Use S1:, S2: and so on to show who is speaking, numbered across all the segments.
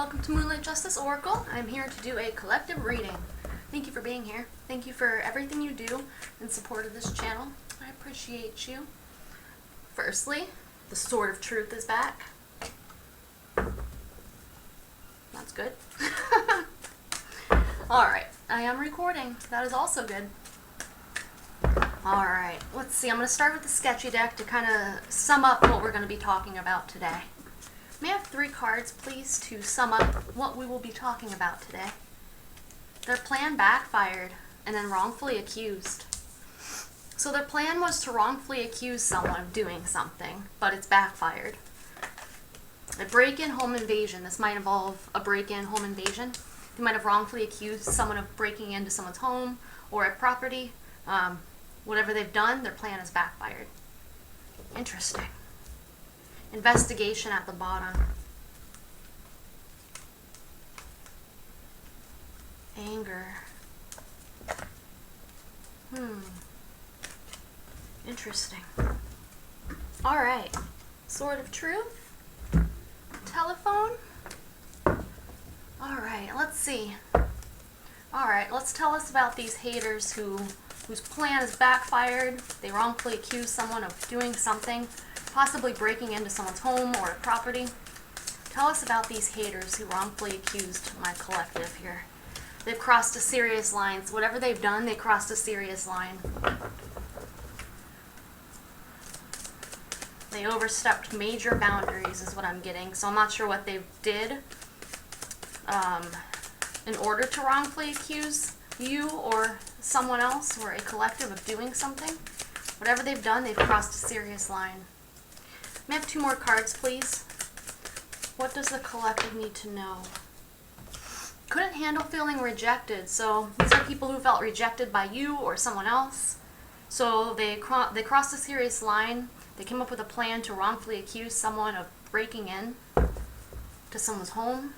S1: welcome to Moonlight Justice Oracle. I'm here to do a collective reading. Thank you for being here. Thank you for everything you do in support of this channel. I appreciate you. Firstly, the Sword of Truth is back. That's good. Alright, I am recording. That is also good. Alright, let's see. I'm going to start with the sketchy deck to kind of sum up what we're going to be talking about today. May I have 3 cards, please, to sum up what we will be talking about today? Their plan backfired and then wrongfully accused. So their plan was to wrongfully accuse someone of doing something, but it's backfired. A break-in home invasion. This might involve a break-in home invasion. They might have wrongfully accused someone of breaking into someone's home or a property. Whatever they've done, their plan is backfired. Interesting. Investigation at the bottom. Anger. Interesting. Alright. Sword of Truth. Telephone. Alright, let's see. Alright, let's tell us about these haters whose plan is backfired. They wrongfully accuse someone of doing something, possibly breaking into someone's home or a property. Tell us about these haters who wrongfully accused my collective here. They've crossed a serious line. So whatever they've done, they crossed a serious line. They overstepped major boundaries is what I'm getting. So I'm not sure what they did in order to wrongfully accuse you or someone else or a collective of doing something. Whatever they've done, they've crossed a serious line. May I have 2 more cards, please? What does the collective need to know? Couldn't handle feeling rejected. So these are people who felt rejected by you or someone else. So they crossed a serious line. They came up with a plan to wrongfully accuse someone of breaking in to someone's home.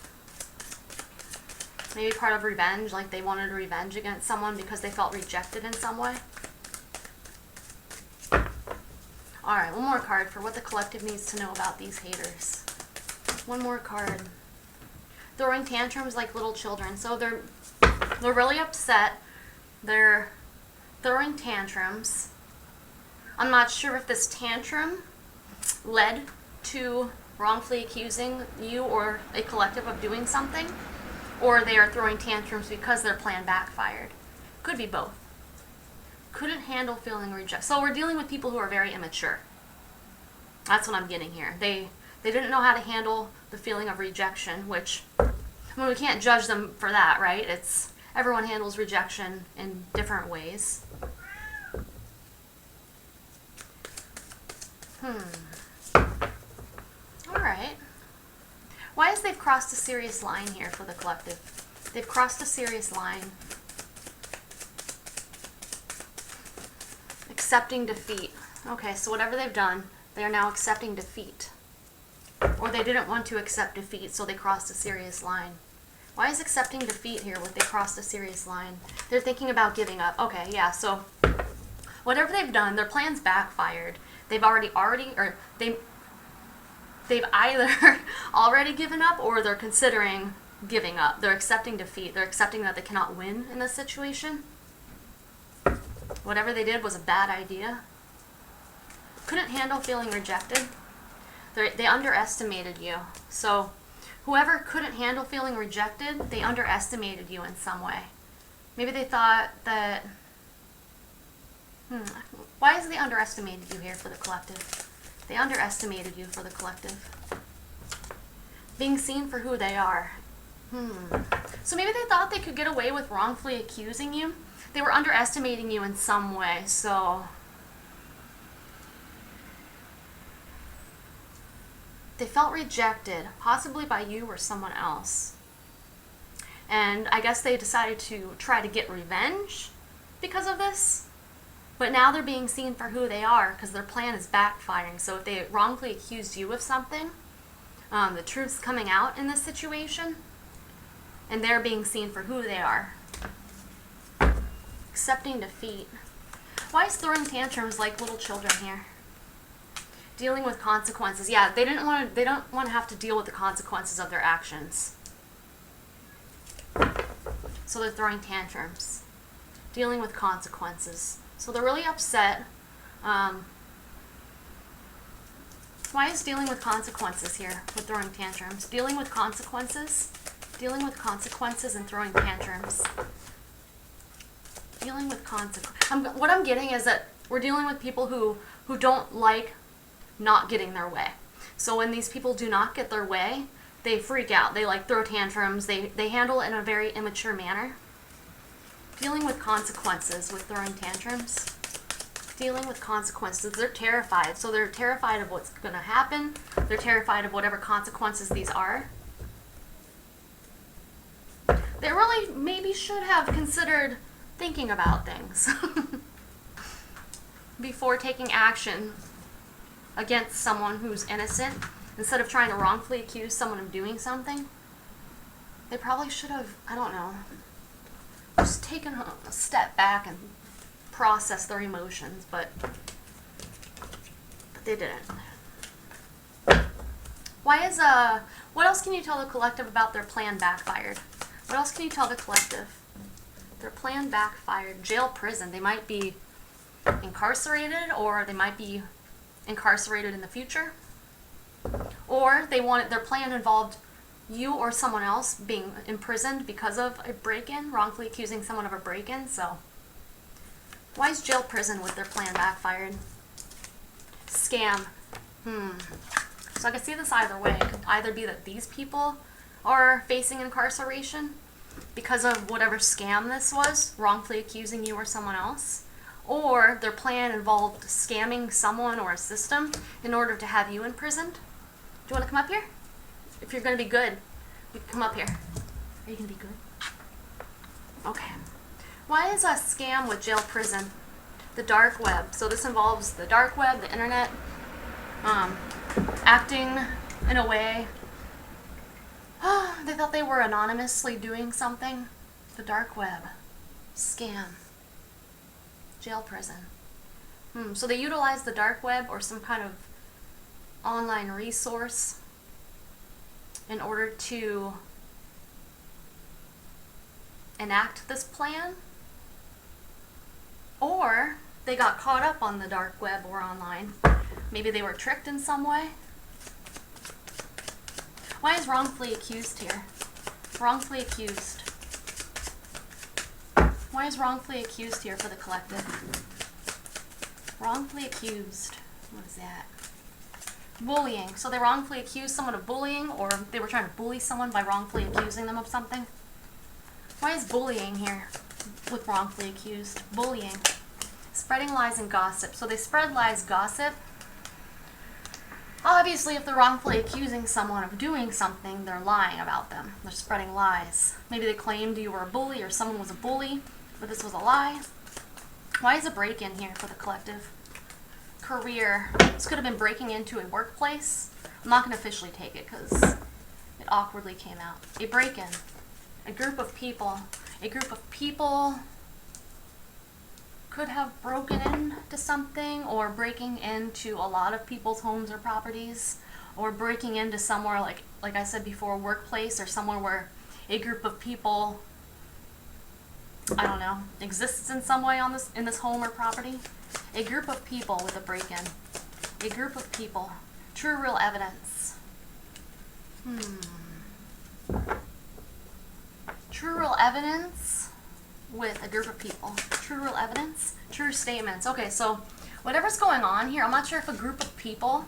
S1: Maybe part of revenge, like they wanted revenge against someone because they felt rejected in some way. Alright, 1 more card for what the collective needs to know about these haters. 1 more card. Throwing tantrums like little children. So they're really upset. They're throwing tantrums. I'm not sure if this tantrum led to wrongfully accusing you or a collective of doing something, or they are throwing tantrums because their plan backfired. Could be both. Couldn't handle feeling rejected. So we're dealing with people who are very immature. That's what I'm getting here. They didn't know how to handle the feeling of rejection, which, I mean, we can't judge them for that, right? Everyone handles rejection in different ways. Alright. Why is they've crossed a serious line here for the collective? They've crossed a serious line. Accepting defeat. Okay, so whatever they've done, they are now accepting defeat. Or they didn't want to accept defeat, so they crossed a serious line. Why is accepting defeat here with they crossed a serious line? They're thinking about giving up. Okay, yeah, so whatever they've done, their plan's backfired. They've they've either already given up or they're considering giving up. They're accepting defeat. They're accepting that they cannot win in this situation. Whatever they did was a bad idea. Couldn't handle feeling rejected. They underestimated you. So whoever couldn't handle feeling rejected, they underestimated you in some way. Maybe they thought that... Why is they underestimated you here for the collective? They underestimated you for the collective. Being seen for who they are. So maybe they thought they could get away with wrongfully accusing you. They were underestimating you in some way, so... They felt rejected, possibly by you or someone else. And I guess they decided to try to get revenge because of this. But now they're being seen for who they are because their plan is backfiring. So if they wrongfully accused you of something, the truth's coming out in this situation. And they're being seen for who they are. Accepting defeat. Why is throwing tantrums like little children here? Dealing with consequences. Yeah, they don't want to have to deal with the consequences of their actions. so they're throwing tantrums. Dealing with consequences. So they're really upset. Why is dealing with consequences here with throwing tantrums? Dealing with consequences and throwing tantrums. Dealing with consequences. What I'm getting is that we're dealing with people who don't like not getting their way. So when these people do not get their way, they freak out. They like throw tantrums. They handle it in a very immature manner. Dealing with consequences with throwing tantrums. Dealing with consequences. They're terrified. So they're terrified of what's going to happen. They're terrified of whatever consequences these are. They really maybe should have considered thinking about things before taking action against someone who's innocent. Instead of trying to wrongfully accuse someone of doing something, they probably should have, I don't know, just taken a step back and process their emotions, but they didn't. What else can you tell the collective about their plan backfired? What else can you tell the collective? Their plan backfired. Jail, prison. They might be incarcerated, or they might be incarcerated in the future. Or their plan involved you or someone else being imprisoned because of a break-in, wrongfully accusing someone of a break-in. So why is jail, prison with their plan backfired? Scam. So I can see this either way. It could either be that these people are facing incarceration because of whatever scam this was, wrongfully accusing you or someone else, or their plan involved scamming someone or a system in order to have you imprisoned. Do you want to come up here? If you're going to be good, you can come up here. Are you going to be good? Okay. Why is a scam with jail, prison? The dark web. So this involves the dark web, the internet, acting in a way. They thought they were anonymously doing something. The dark web. Scam. Jail, prison. So they utilize the dark web or some kind of online resource in order to enact this plan, or they got caught up on the dark web or online. Maybe they were tricked in some way. Why is wrongfully accused here? Wrongfully accused. Why is wrongfully accused here for the collective? Wrongfully accused. What is that? Bullying. So they wrongfully accused someone of bullying, or they were trying to bully someone by wrongfully accusing them of something. Why is bullying here with wrongfully accused? Bullying. Spreading lies and gossip. So they spread lies, gossip. Obviously, if they're wrongfully accusing someone of doing something, they're lying about them. They're spreading lies. Maybe they claimed you were a bully or someone was a bully, but this was a lie. Why is a break-in here for the collective? Career. This could have been breaking into a workplace. I'm not going to officially take it because it awkwardly came out. A break-in. A group of people. A group of people could have broken into something, or breaking into a lot of people's homes or properties, or breaking into somewhere like I said before, a workplace, or somewhere where a group of people, I don't know, exists in some way in this home or property. A group of people with a break-in. A group of people. True, real evidence. True, real evidence with a group of people. True, real evidence. True statements. Okay, so whatever's going on here, I'm not sure if a group of people,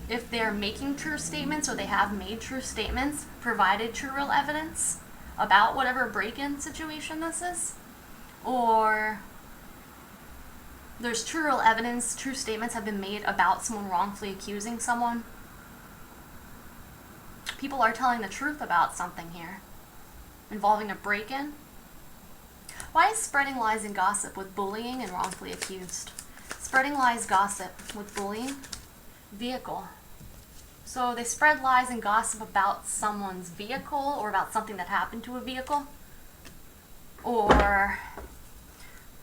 S1: if they're making true statements or they have made true statements, provided true, real evidence about whatever break-in situation this is, or there's true, real evidence, true statements have been made about someone wrongfully accusing someone. People are telling the truth about something here involving a break-in. Why is spreading lies and gossip with bullying and wrongfully accused? Spreading lies, gossip with bullying. Vehicle. So they spread lies and gossip about someone's vehicle, or about something that happened to a vehicle. Or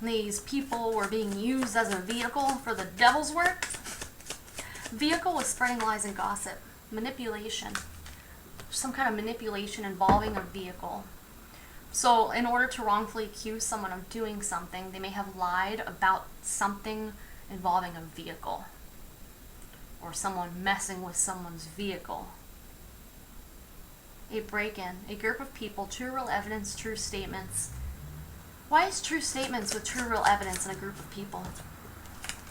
S1: these people were being used as a vehicle for the devil's work. Vehicle was spreading lies and gossip. Manipulation. Some kind of manipulation involving a vehicle. So in order to wrongfully accuse someone of doing something, they may have lied about something involving a vehicle, or someone messing with someone's vehicle. A break-in, a group of people, true real evidence, true statements. Why is true statements with true real evidence in a group of people?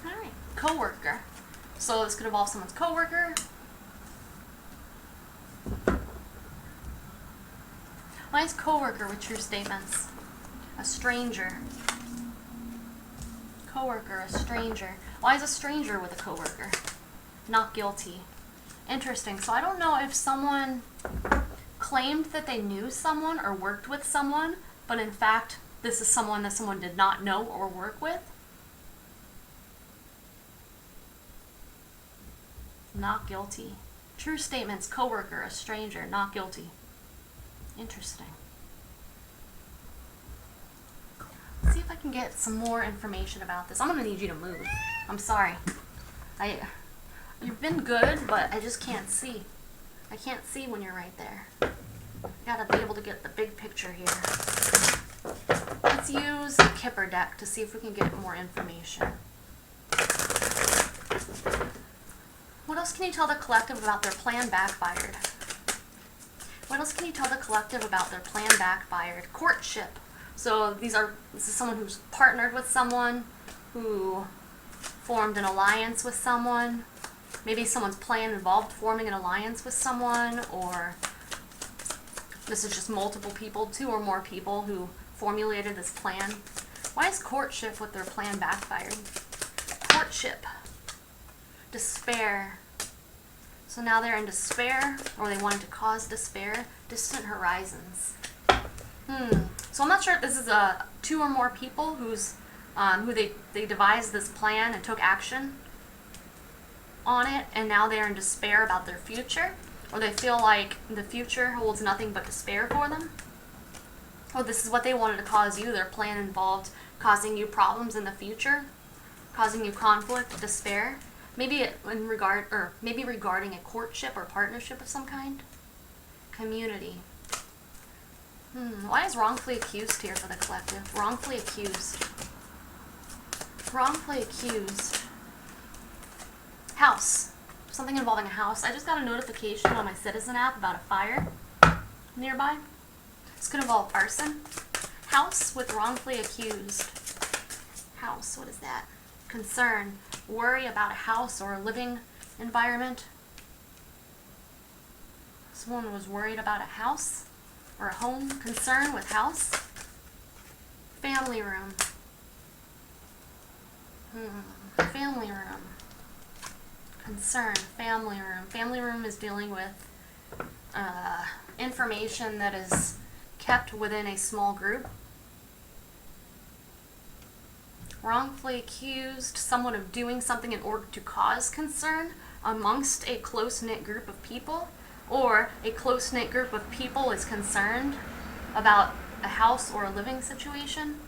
S1: Alright, co-worker. So this could involve someone's co-worker. Why is co-worker with true statements? A stranger. Co-worker, a stranger. Why is a stranger with a co-worker? Not guilty. Interesting. So I don't know if someone claimed that they knew someone or worked with someone, but in fact, this is someone that someone did not know or work with. Not guilty. True statements, co-worker, a stranger, not guilty. Interesting. Let's see if I can get some more information about this. I'm going to need you to move. I'm sorry. You've been good, but I just can't see. I can't see when you're right there. I gotta be able to get the big picture here. Let's use the Kipper deck to see if we can get more information. What else can you tell the collective about their plan backfired? What else can you tell the collective about their plan backfired? Courtship. So this is someone who's partnered with someone, who formed an alliance with someone. Maybe someone's plan involved forming an alliance with someone, or this is just multiple people, 2 or more people who formulated this plan. Why is courtship with their plan backfired? Courtship. Despair. So now they're in despair, or they wanted to cause despair. Distant horizons. So I'm not sure if this is 2 or more people who they devised this plan and took action on it, and now they're in despair about their future, or they feel like the future holds nothing but despair for them. Or this is what they wanted to cause you. Their plan involved causing you problems in the future, causing you conflict, despair. Maybe regarding a courtship or partnership of some kind. Community. Why is wrongfully accused here for the collective? Wrongfully accused. Wrongfully accused. House. Something involving a house. I just got a notification on my Citizen app about a fire nearby. This could involve arson. House with wrongfully accused. House, what is that? Concern. Worry about a house or a living environment. Someone was worried about a house or a home. Concern with house. Family room. Family room. Concern. Family room. Family room is dealing with information that is kept within a small group. Wrongfully accused someone of doing something in order to cause concern amongst a close-knit group of people, or a close-knit group of people is concerned about a house or a living situation.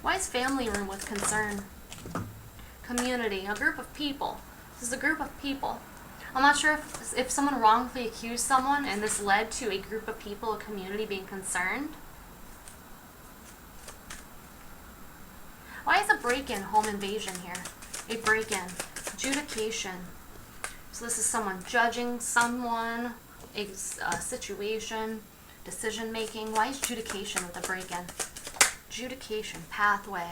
S1: Why is family room with concern? Community, a group of people. This is a group of people. I'm not sure if someone wrongfully accused someone and this led to a group of people, a community being concerned. Why is a break-in home invasion here? A break-in. Adjudication. So this is someone judging someone, a situation, decision-making. Why is adjudication with a break-in? Adjudication. Pathway.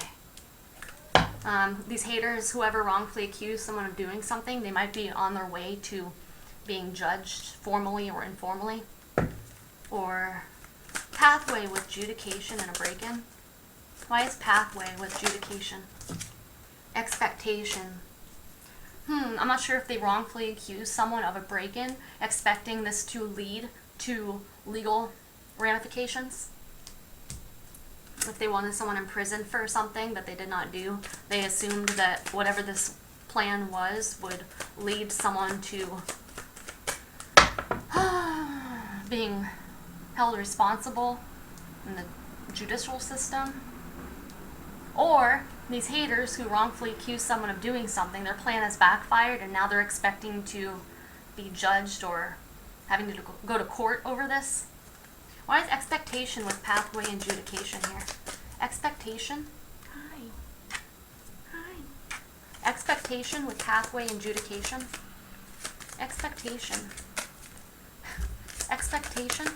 S1: These haters, whoever wrongfully accused someone of doing something, they might be on their way to being judged formally or informally. Or pathway with adjudication and a break-in. Why is pathway with adjudication? Expectation. I'm not sure if they wrongfully accused someone of a break-in, expecting this to lead to legal ramifications. If they wanted someone in prison for something that they did not do, they assumed that whatever this plan was would lead someone to being held responsible in the judicial system. Or these haters who wrongfully accuse someone of doing something, their plan has backfired and now they're expecting to be judged or having to go to court over this. Why is expectation with pathway and adjudication here? Expectation. Hi. Hi. Expectation with pathway and adjudication. Expectation. Expectation.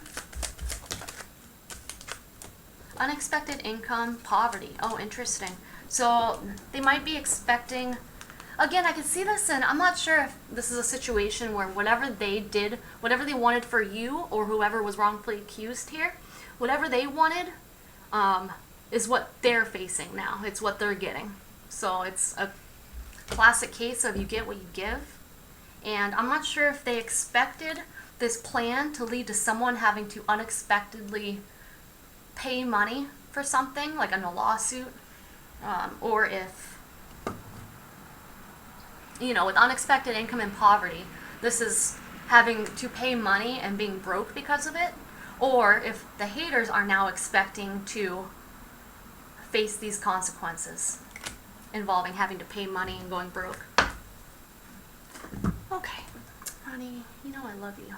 S1: Unexpected income, poverty. Oh, interesting. So they might be expecting, again, I can see this, and I'm not sure if this is a situation where whatever they did, whatever they wanted for you or whoever was wrongfully accused here, whatever they wanted is what they're facing now. It's what they're getting. So it's a classic case of you get what you give. And I'm not sure if they expected this plan to lead to someone having to unexpectedly pay money for something, like in a lawsuit, or if, you know, with unexpected income and poverty, this is having to pay money and being broke because of it, or if the haters are now expecting to face these consequences involving having to pay money and going broke. Okay, honey, you know I love you.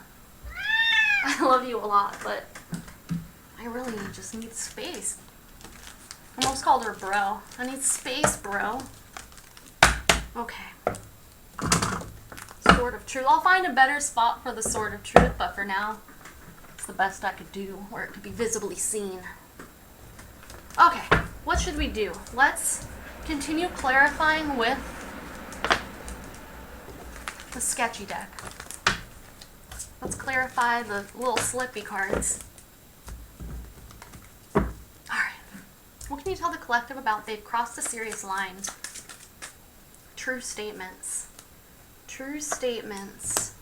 S1: I love you a lot, but I really just need space. I almost called her bro. I need space, bro. Okay. Sword of Truth. I'll find a better spot for the Sword of Truth, but for now, it's the best I could do where it could be visibly seen. Okay, what should we do? Let's continue clarifying with the sketchy deck. Let's clarify the little slippy cards. Alright. What can you tell the collective about they've crossed a serious line? True statements. True statements.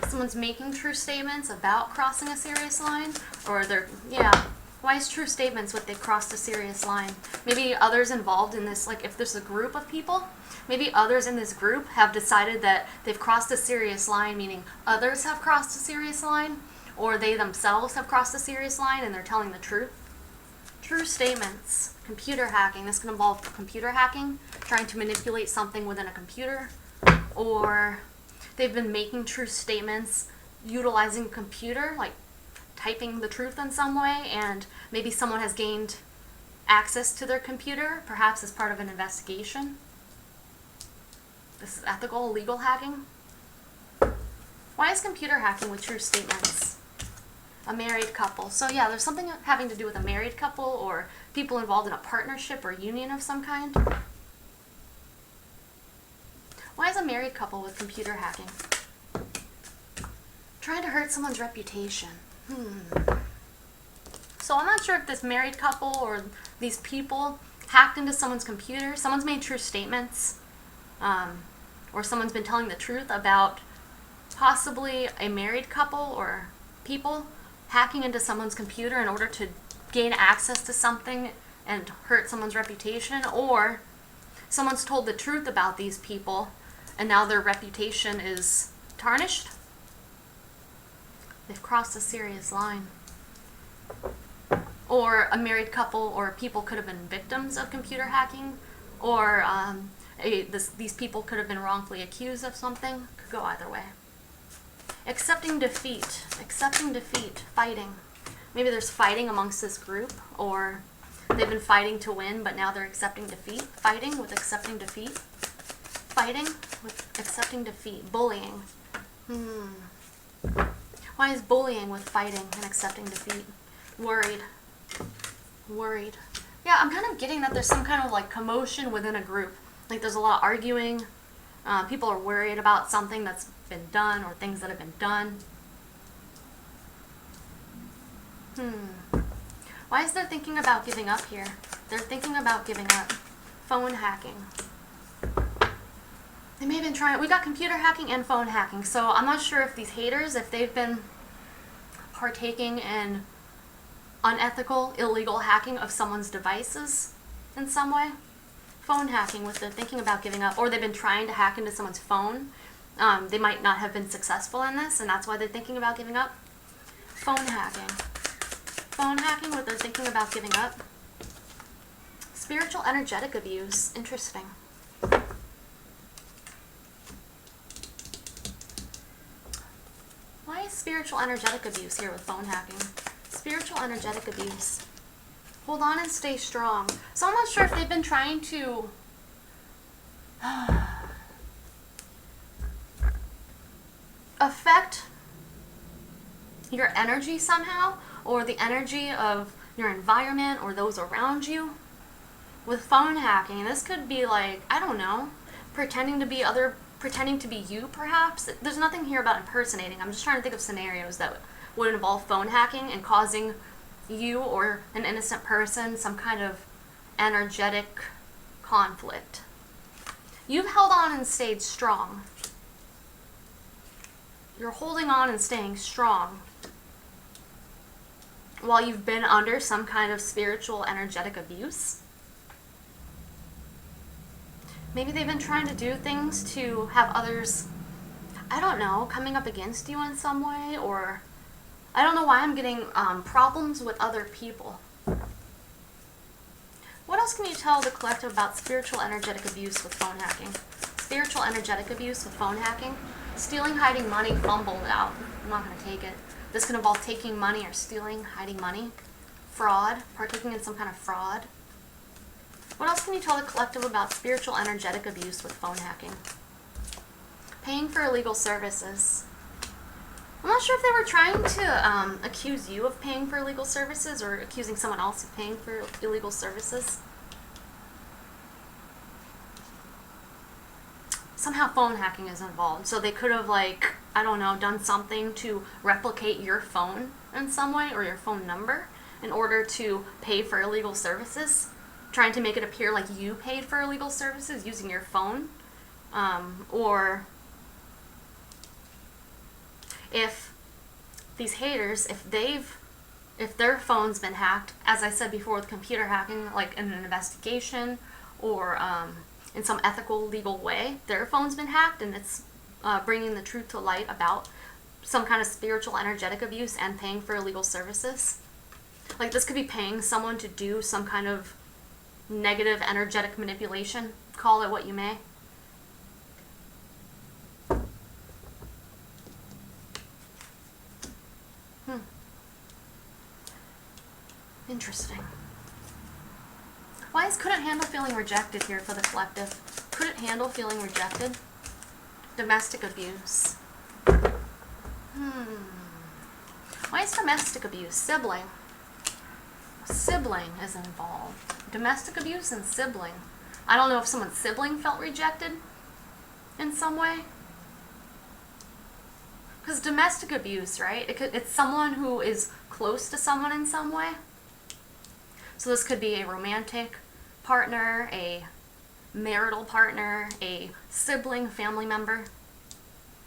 S1: Someone's making true statements about crossing a serious line? Or they're, yeah. Why is true statements what they've crossed a serious line? Maybe others involved in this, like if there's a group of people, maybe others in this group have decided that they've crossed a serious line, meaning others have crossed a serious line, or they themselves have crossed a serious line and they're telling the truth. True statements. Computer hacking. This can involve computer hacking, trying to manipulate something within a computer, or they've been making true statements utilizing a computer, like typing the truth in some way, and maybe someone has gained access to their computer, perhaps as part of an investigation. This is ethical, legal hacking. Why is computer hacking with true statements? A married couple. So yeah, there's something having to do with a married couple or people involved in a partnership or union of some kind. Why is a married couple with computer hacking? Trying to hurt someone's reputation. So I'm not sure if this married couple or these people hacked into someone's computer. Someone's made true statements, or someone's been telling the truth about possibly a married couple or people hacking into someone's computer in order to gain access to something and hurt someone's reputation, or someone's told the truth about these people and now their reputation is tarnished. They've crossed a serious line. Or a married couple or people could have been victims of computer hacking, or these people could have been wrongfully accused of something. Could go either way. Accepting defeat. Accepting defeat. Fighting. Maybe there's fighting amongst this group, or they've been fighting to win, but now they're accepting defeat. Fighting with accepting defeat. Fighting with accepting defeat. Bullying. Why is bullying with fighting and accepting defeat? Worried. Worried. Yeah, I'm kind of getting that there's some kind of like commotion within a group. Like there's a lot of arguing. People are worried about something that's been done or things that have been done. Why is there thinking about giving up here? They're thinking about giving up. Phone hacking. They may have been trying. We got computer hacking and phone hacking. So I'm not sure if these haters, if they've been partaking in unethical, illegal hacking of someone's devices in some way. Phone hacking with the thinking about giving up, or they've been trying to hack into someone's phone. They might not have been successful in this, and that's why they're thinking about giving up. Phone hacking. Phone hacking with their thinking about giving up. Spiritual energetic abuse. Interesting. Why is spiritual energetic abuse here with phone hacking? spiritual energetic abuse. Hold on and stay strong. So I'm not sure if they've been trying to affect your energy somehow, or the energy of your environment or those around you with phone hacking. This could be like, I don't know, pretending to be you perhaps. There's nothing here about impersonating. I'm just trying to think of scenarios that would involve phone hacking and causing you or an innocent person some kind of energetic conflict. You've held on and stayed strong. You're holding on and staying strong while you've been under some kind of spiritual energetic abuse. Maybe they've been trying to do things to have others, I don't know, coming up against you in some way, or I don't know why I'm getting problems with other people. What else can you tell the collective about spiritual energetic abuse with phone hacking? Spiritual energetic abuse with phone hacking. Stealing, hiding money, fumbled out. I'm not going to take it. This can involve taking money or stealing, hiding money. Fraud, partaking in some kind of fraud. What else can you tell the collective about spiritual energetic abuse with phone hacking? Paying for illegal services. I'm not sure if they were trying to accuse you of paying for illegal services or accusing someone else of paying for illegal services. Somehow phone hacking is involved. So they could have, like, I don't know, done something to replicate your phone in some way or your phone number in order to pay for illegal services. Trying to make it appear like you paid for illegal services using your phone. Or if these haters, if their phone's been hacked, as I said before with computer hacking, like in an investigation or in some ethical, legal way, their phone's been hacked and it's bringing the truth to light about some kind of spiritual energetic abuse and paying for illegal services. Like this could be paying someone to do some kind of negative energetic manipulation. Call it what you may. Interesting. Why is couldn't handle feeling rejected here for the collective? Couldn't handle feeling rejected? Domestic abuse. Why is domestic abuse? Sibling. Sibling is involved. Domestic abuse and sibling. I don't know if someone's sibling felt rejected in some way. Because domestic abuse, right? It's someone who is close to someone in some way. So this could be a romantic partner, a marital partner, a sibling, family member.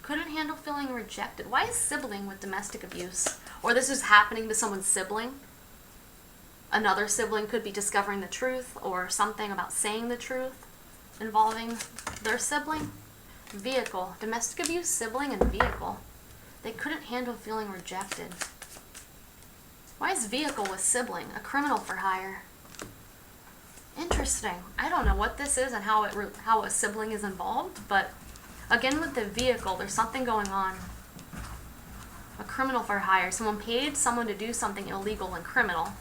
S1: Couldn't handle feeling rejected. Why is sibling with domestic abuse? Or this is happening to someone's sibling. Another sibling could be discovering the truth or something about saying the truth involving their sibling. Vehicle. Domestic abuse, sibling, and vehicle. They couldn't handle feeling rejected. Why is vehicle with sibling? A criminal for hire. Interesting. I don't know what this is and how a sibling is involved, but again with the vehicle, there's something going on. A criminal for hire. Someone paid someone to do something illegal and criminal.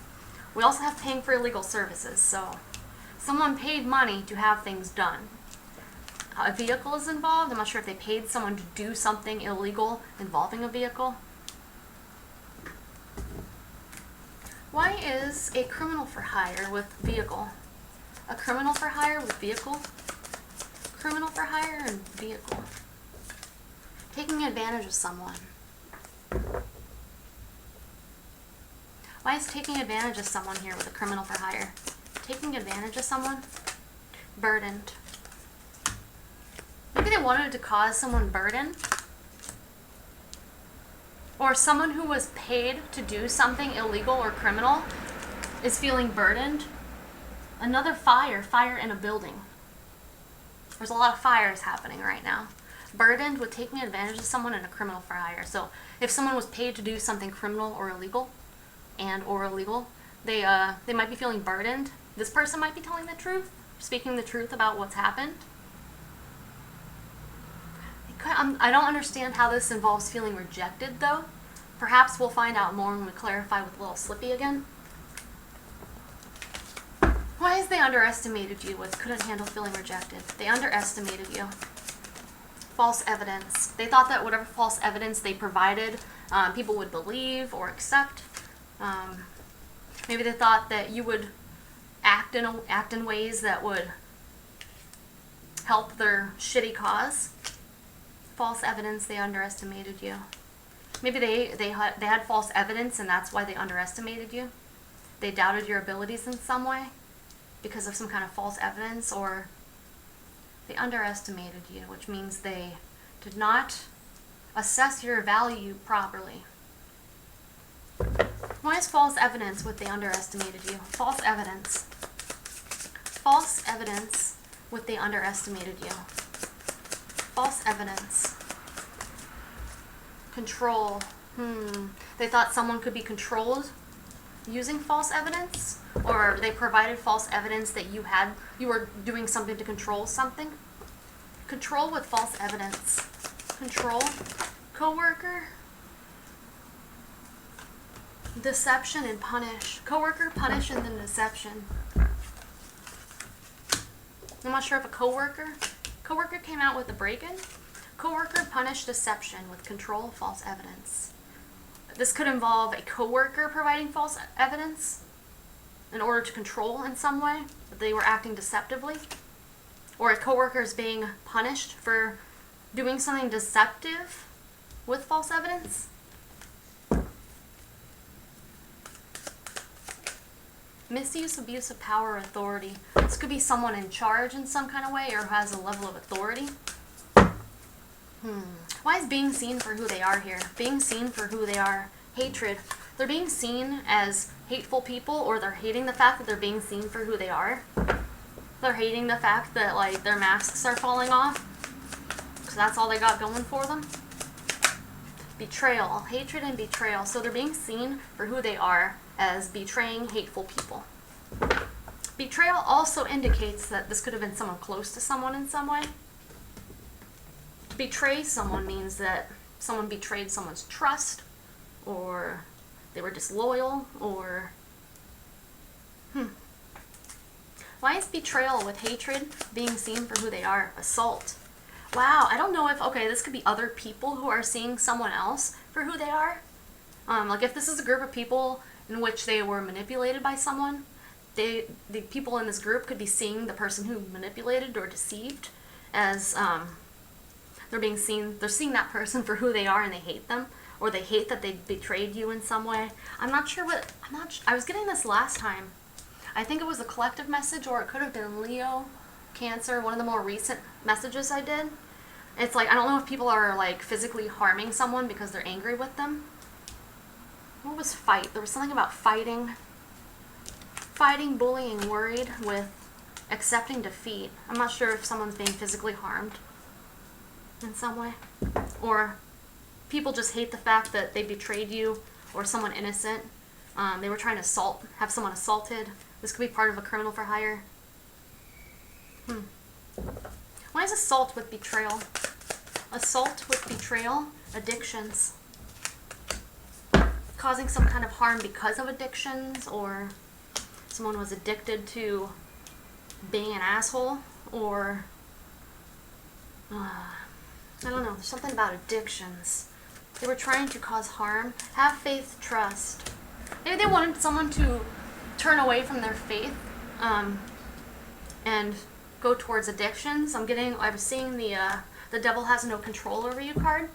S1: We also have paying for illegal services, so someone paid money to have things done. A vehicle is involved. I'm not sure if they paid someone to do something illegal involving a vehicle. Why is a criminal for hire with vehicle? A criminal for hire with vehicle? Criminal for hire and vehicle. Taking advantage of someone. Why is taking advantage of someone here with a criminal for hire? Taking advantage of someone? Burdened. Maybe they wanted to cause someone burden. Or someone who was paid to do something illegal or criminal is feeling burdened. Another fire in a building. There's a lot of fires happening right now. Burdened with taking advantage of someone in a criminal for hire. So if someone was paid to do something criminal or illegal, they might be feeling burdened. This person might be telling the truth, speaking the truth about what's happened. I don't understand how this involves feeling rejected, though. Perhaps we'll find out more when we clarify with little Slippy again. Why is they underestimated you with couldn't handle feeling rejected? They underestimated you. False evidence. They thought that whatever false evidence they provided, people would believe or accept. Maybe they thought that you would act in ways that would help their shitty cause. False evidence. They underestimated you. Maybe they had false evidence and that's why they underestimated you. They doubted your abilities in some way because of some kind of false evidence, or they underestimated you, which means they did not assess your value properly. Why is false evidence what they underestimated you? False evidence. False evidence what they underestimated you. False evidence. Control. They thought someone could be controlled using false evidence, or they provided false evidence that you were doing something to control something. Control with false evidence. Control. Coworker. Deception and punish. Coworker, punish, and then deception. I'm not sure if a coworker came out with a break-in. Coworker, punish, deception with control, false evidence. This could involve a coworker providing false evidence in order to control in some way, that they were acting deceptively, or a coworker is being punished for doing something deceptive with false evidence. Misuse, abuse of power, or authority. This could be someone in charge in some kind of way or who has a level of authority. Why is being seen for who they are here? Being seen for who they are. Hatred. They're being seen as hateful people, or they're hating the fact that they're being seen for who they are. They're hating the fact that, like, their masks are falling off. So that's all they got going for them. Betrayal. Hatred and betrayal. So they're being seen for who they are, as betraying hateful people. Betrayal also indicates that this could have been someone close to someone in some way. Betray someone means that someone betrayed someone's trust, or they were disloyal, or... Why is betrayal with hatred being seen for who they are? Assault. Wow, I don't know if... Okay, this could be other people who are seeing someone else for who they are. Like if this is a group of people in which they were manipulated by someone, the people in this group could be seeing the person who manipulated or deceived as... they're seeing that person for who they are and they hate them, or they hate that they betrayed you in some way. I was getting this last time. I think it was a collective message, or it could have been Leo, Cancer, one of the more recent messages I did. It's like, I don't know if people are like physically harming someone because they're angry with them. What was fight? There was something about fighting, bullying, worried with accepting defeat. I'm not sure if someone's being physically harmed in some way, or people just hate the fact that they betrayed you, or someone innocent. They were trying to have someone assaulted. This could be part of a criminal for hire. Why is assault with betrayal? Assault with betrayal. Addictions. Causing some kind of harm because of addictions, or someone was addicted to being an asshole, or I don't know, there's something about addictions. They were trying to cause harm. Have faith, trust. Maybe they wanted someone to turn away from their faith and go towards addictions. I was seeing the devil has no control over you card.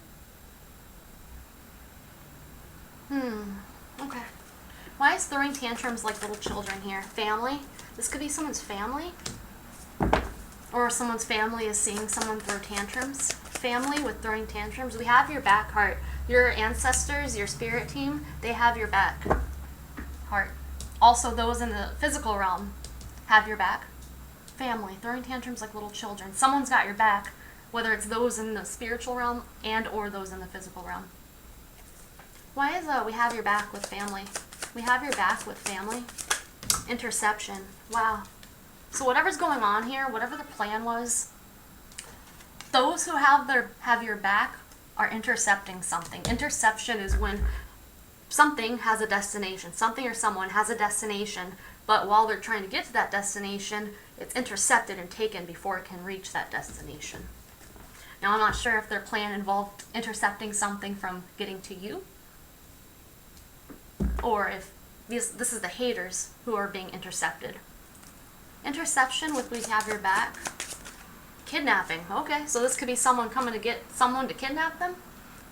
S1: Okay. Why is throwing tantrums like little children here? Family. This could be someone's family. Or someone's family is seeing someone throw tantrums. Family with throwing tantrums. We have your back, heart. Your ancestors, your spirit team, they have your back, heart. Also, those in the physical realm have your back. Family, throwing tantrums like little children. Someone's got your back, whether it's those in the spiritual realm and or those in the physical realm. Why is we have your back with family? We have your back with family. Interception. Wow. So whatever's going on here, whatever the plan was, those who have your back are intercepting something. Interception is when something has a destination. Something or someone has a destination, but while they're trying to get to that destination, it's intercepted and taken before it can reach that destination. Now, I'm not sure if their plan involved intercepting something from getting to you, or if this is the haters who are being intercepted. Interception with we have your back. Kidnapping. Okay, so this could be someone coming to get someone to kidnap them,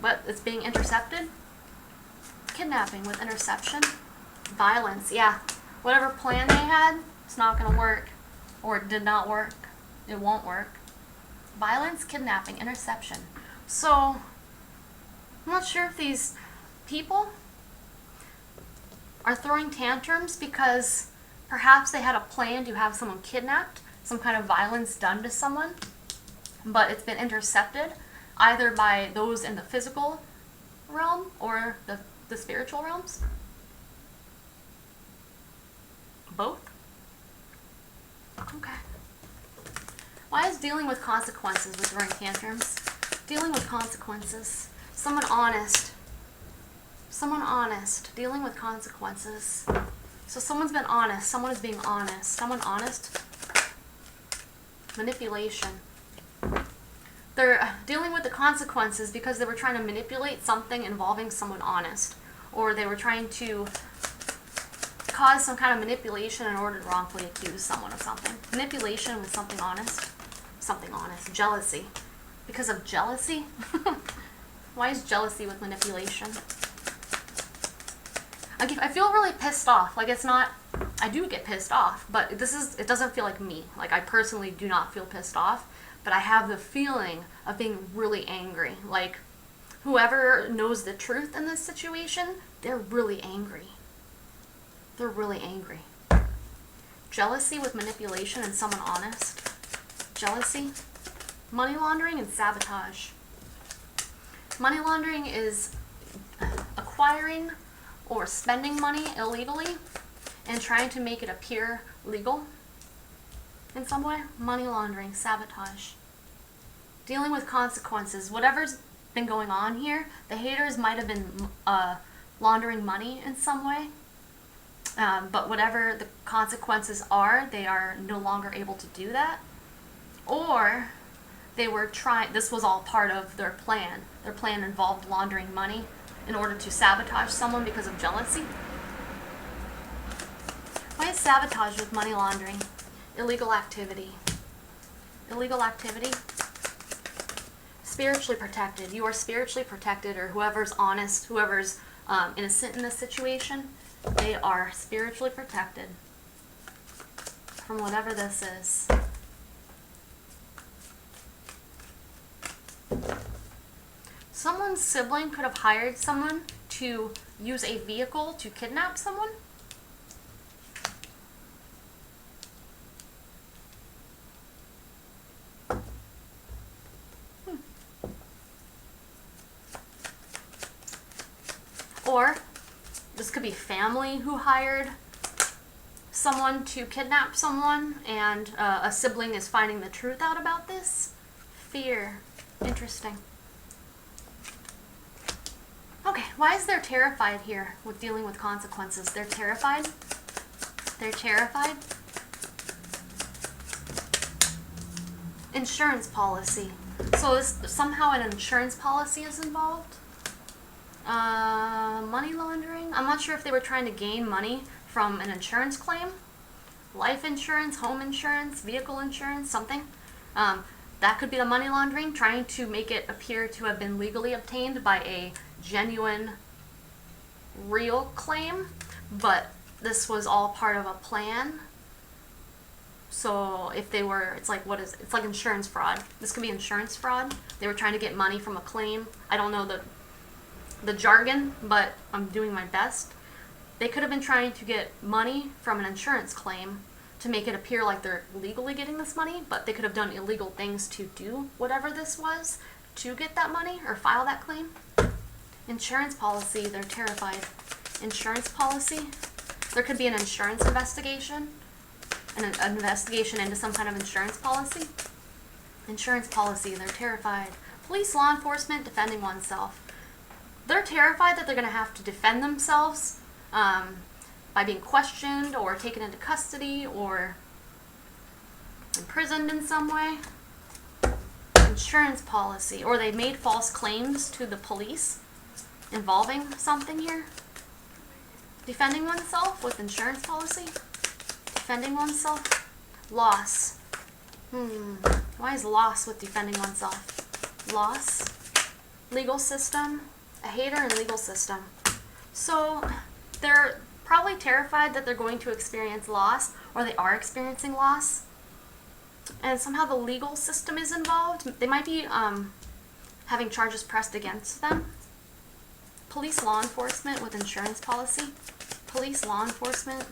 S1: but it's being intercepted. Kidnapping with interception. Violence. Yeah, whatever plan they had, it's not going to work, or it did not work. It won't work. Violence, kidnapping, interception. So, I'm not sure if these people are throwing tantrums because perhaps they had a plan to have someone kidnapped, some kind of violence done to someone, but it's been intercepted either by those in the physical realm or the spiritual realms. Both? Okay. Why is dealing with consequences with throwing tantrums? Dealing with consequences. Someone honest. Someone honest. Dealing with consequences. So someone's been honest. Someone is being honest. Someone honest. Manipulation. They're dealing with the consequences because they were trying to manipulate something involving someone honest. Or they were trying to cause some kind of manipulation in order to wrongfully accuse someone of something. Manipulation with something honest. Something honest. Jealousy. Because of jealousy? Why is jealousy with manipulation? I feel really pissed off. Like, it's not, I do get pissed off, but it doesn't feel like me. Like, I personally do not feel pissed off, but I have the feeling of being really angry. Like, whoever knows the truth in this situation, they're really angry. They're really angry. Jealousy with manipulation and someone honest. Jealousy. Money laundering and sabotage. Money laundering is acquiring or spending money illegally and trying to make it appear legal in some way. Money laundering, sabotage. Dealing with consequences. Whatever's been going on here, the haters might have been laundering money in some way. But whatever the consequences are, they are no longer able to do that. Or they were trying, this was all part of their plan. Their plan involved laundering money in order to sabotage someone because of jealousy. Why is sabotage with money laundering? Illegal activity. Illegal activity. Spiritually protected. You are spiritually protected, or whoever's honest, whoever's innocent in this situation, they are spiritually protected from whatever this is. Someone's sibling could have hired someone to use a vehicle to kidnap someone. Or this could be family who hired someone to kidnap someone, and a sibling is finding the truth out about this. Fear. Interesting. Okay, why is they're terrified here with dealing with consequences? They're terrified. They're terrified. Insurance policy. So somehow an insurance policy is involved. Money laundering. I'm not sure if they were trying to gain money from an insurance claim. Life insurance, home insurance, vehicle insurance, something. That could be the money laundering, trying to make it appear to have been legally obtained by a genuine, real claim, but this was all part of a plan. So if they were, it's like insurance fraud. This could be insurance fraud. They were trying to get money from a claim. I don't know the jargon, but I'm doing my best. They could have been trying to get money from an insurance claim to make it appear like they're legally getting this money, but they could have done illegal things to do whatever this was to get that money or file that claim. Insurance policy, they're terrified. Insurance policy, there could be an insurance investigation, an investigation into some kind of insurance policy. Insurance policy, they're terrified. Police, law enforcement, defending oneself. they're terrified that they're going to have to defend themselves by being questioned or taken into custody or imprisoned in some way. Insurance policy, or they made false claims to the police involving something here. Defending oneself with insurance policy. Defending oneself. Loss. Why is loss with defending oneself? Loss. Legal system. A hater in legal system. So they're probably terrified that they're going to experience loss, or they are experiencing loss. And somehow the legal system is involved. They might be having charges pressed against them. Police law enforcement with insurance policy. Police law enforcement.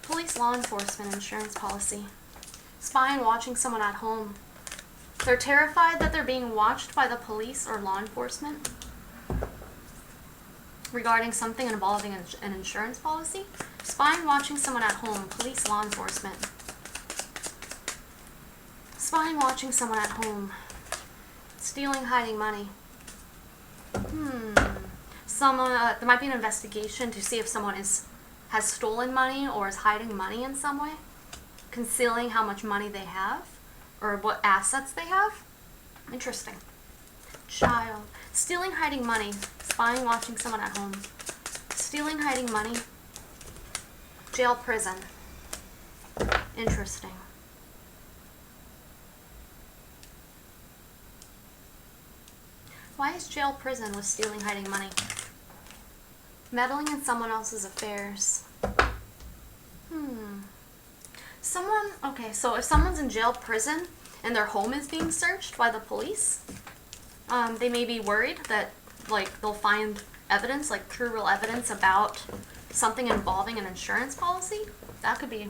S1: Police law enforcement insurance policy. Spying, watching someone at home. They're terrified that they're being watched by the police or law enforcement regarding something involving an insurance policy. Spying, watching someone at home. Police law enforcement. Spying, watching someone at home. Stealing, hiding money. Someone, there might be an investigation to see if someone has stolen money or is hiding money in some way. Concealing how much money they have or what assets they have. Interesting. Child. Stealing, hiding money. Spying, watching someone at home. Stealing, hiding money. Jail, prison. Interesting. Why is jail, prison with stealing, hiding money? Meddling in someone else's affairs. Okay, so if someone's in jail, prison, and their home is being searched by the police, they may be worried that, like, they'll find evidence, like true real evidence about something involving an insurance policy. That could be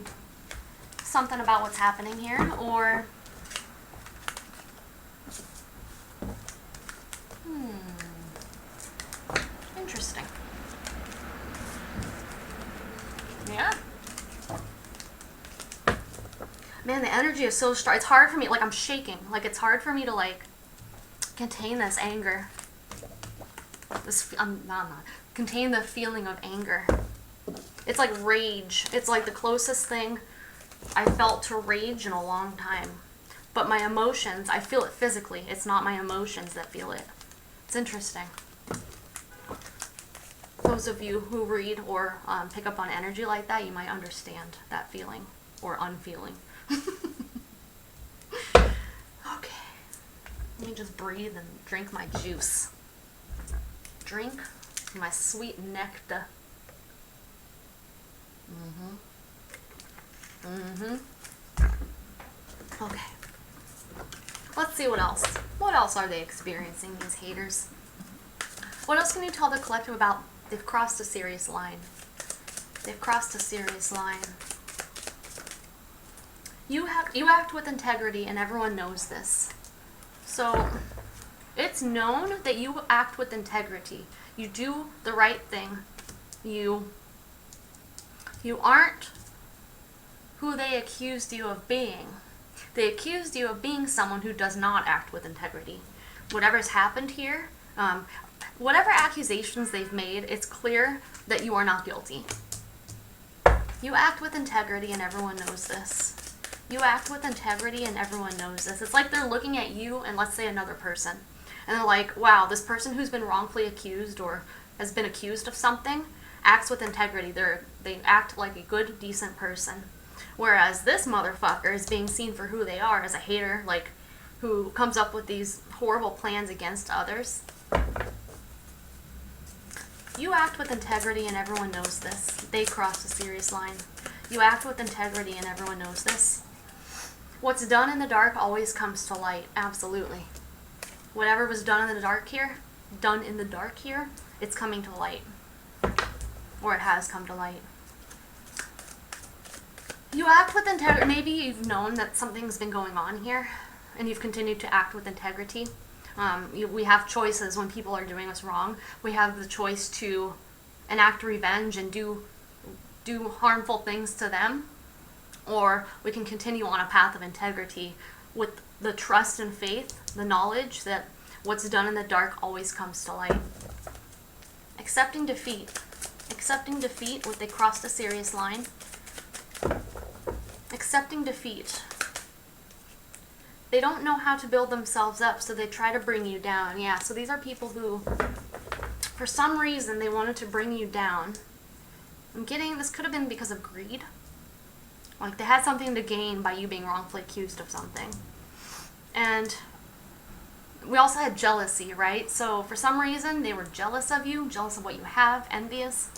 S1: something about what's happening here, or interesting. Yeah. Man, the energy is so strong. It's hard for me, like I'm shaking. Like it's hard for me to like contain this anger. Contain the feeling of anger. It's like rage. It's like the closest thing I felt to rage in a long time. But my emotions, I feel it physically. It's not my emotions that feel it. It's interesting. Those of you who read or pick up on energy like that, you might understand that feeling or unfeeling. Okay. Let me just breathe and drink my juice. Drink my sweet nectar. Okay. Let's see what else. What else are they experiencing, these haters? What else can you tell the collective about? They've crossed a serious line. They've crossed a serious line. You act with integrity, and everyone knows this. So it's known that you act with integrity. You do the right thing. You aren't who they accused you of being. They accused you of being someone who does not act with integrity. Whatever's happened here, whatever accusations they've made, it's clear that you are not guilty. You act with integrity, and everyone knows this. You act with integrity, and everyone knows this. It's like they're looking at you and, let's say, another person. And they're like, wow, this person who's been wrongfully accused or has been accused of something acts with integrity. They act like a good, decent person. Whereas this motherfucker is being seen for who they are, as a hater, like, who comes up with these horrible plans against others. You act with integrity, and everyone knows this. They crossed a serious line. You act with integrity, and everyone knows this. What's done in the dark always comes to light. Absolutely. Whatever was done in the dark here, it's coming to light. Or it has come to light. You act with integrity. Maybe you've known that something's been going on here, and you've continued to act with integrity. We have choices when people are doing us wrong. We have the choice to enact revenge and do harmful things to them, or we can continue on a path of integrity with the trust and faith, the knowledge that What's done in the dark always comes to light. Accepting defeat. Accepting defeat with they crossed a serious line. Accepting defeat. They don't know how to build themselves up, so they try to bring you down. Yeah, so these are people who, for some reason, they wanted to bring you down. I'm getting, this could have been because of greed. Like, they had something to gain by you being wrongfully accused of something. And we also had jealousy, right? So for some reason, they were jealous of you, jealous of what you have, envious.